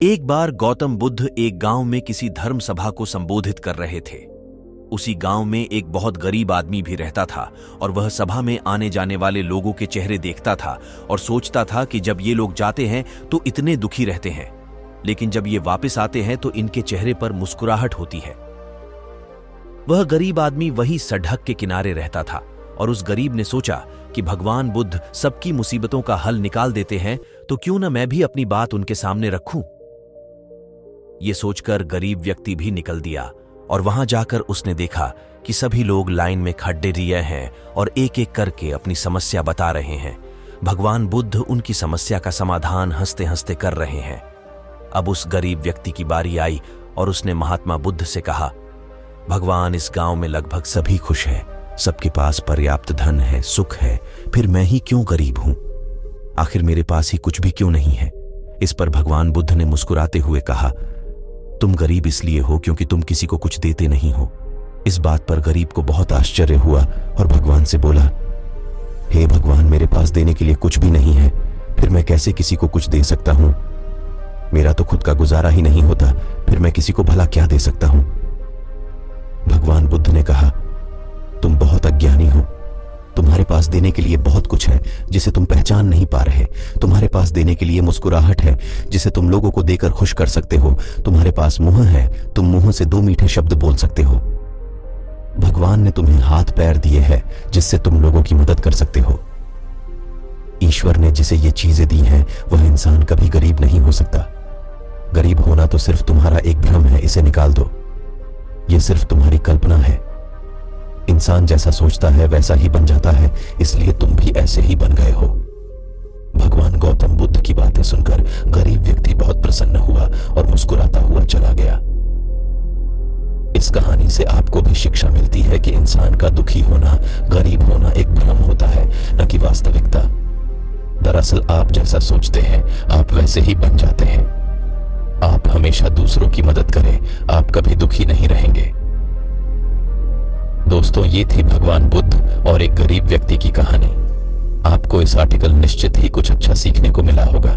एक बार गौतम बुद्ध एक गांव में किसी धर्म सभा को संबोधित कर रहे थे। उसी गांव में एक बहुत गरीब आदमी भी रहता था और वह सभा में आने जाने वाले लोगों के चेहरे देखता था और सोचता था कि जब ये लोग जाते हैं तो इतने दुखी रहते हैं, लेकिन जब ये वापस आते हैं तो इनके चेहरे पर मुस्कुराहट होती है। वह गरीब आदमी वही सड़क के किनारे रहता था और उस गरीब ने सोचा कि भगवान बुद्ध सबकी मुसीबतों का हल निकाल देते हैं, तो क्यों न मैं भी अपनी बात उनके सामने रखूं। ये सोचकर गरीब व्यक्ति भी निकल दिया और वहां जाकर उसने देखा कि सभी लोग लाइन में खड़े रिए हैं और एक एक करके अपनी समस्या बता रहे हैं। भगवान बुद्ध उनकी समस्या का समाधान हंसते हंसते कर रहे हैं। अब उस गरीब व्यक्ति की बारी आई और उसने महात्मा बुद्ध से कहा, भगवान, इस गांव में लगभग सभी खुश हैं, सबके पास पर्याप्त धन है, सुख है, फिर मैं ही क्यों गरीब हूं? आखिर मेरे पास ही कुछ भी क्यों नहीं है? इस पर भगवान बुद्ध ने मुस्कुराते हुए कहा, तुम गरीब इसलिए हो क्योंकि तुम किसी को कुछ देते नहीं हो। इस बात पर गरीब को बहुत आश्चर्य हुआ और भगवान से बोला, हे भगवान, मेरे पास देने के लिए कुछ भी नहीं है, फिर मैं कैसे किसी को कुछ दे सकता हूं? मेरा तो खुद का गुजारा ही नहीं होता, फिर मैं किसी को भला क्या दे सकता हूं? भगवान बुद्ध ने कहा, तुम बहुत अज्ञानी हो। तुम्हारे पास देने के लिए बहुत कुछ है जिसे तुम पहचान नहीं पा रहे। तुम्हारे पास देने के लिए मुस्कुराहट है जिसे तुम लोगों को देकर खुश कर सकते हो। तुम्हारे पास मुंह है, तुम मुंह से 2 मीठे शब्द बोल सकते हो। भगवान ने तुम्हें हाथ पैर दिए हैं जिससे तुम लोगों की मदद कर सकते हो। ईश्वर ने जिसे ये चीजें दी हैं वह इंसान कभी गरीब नहीं हो सकता। गरीब होना तो सिर्फ तुम्हारा एक भ्रम है, इसे निकाल दो। ये सिर्फ तुम्हारी कल्पना है। इंसान जैसा सोचता है वैसा ही बन जाता है, इसलिए तुम भी ऐसे ही बन गए हो। भगवान गौतम बुद्ध की बातें सुनकर गरीब व्यक्ति बहुत प्रसन्न हुआ और मुस्कुराता हुआ चला गया। इस कहानी से आपको भी शिक्षा मिलती है कि इंसान का दुखी होना, गरीब होना एक भ्रम होता है, न कि वास्तविकता। दरअसल आप जैसा सोचते हैं आप वैसे ही बन जाते हैं। आप हमेशा दूसरों की मदद करें, आप कभी दुखी नहीं रहेंगे। दोस्तों, ये थी भगवान बुद्ध और एक गरीब व्यक्ति की कहानी। आपको इस आर्टिकल निश्चित ही कुछ अच्छा सीखने को मिला होगा।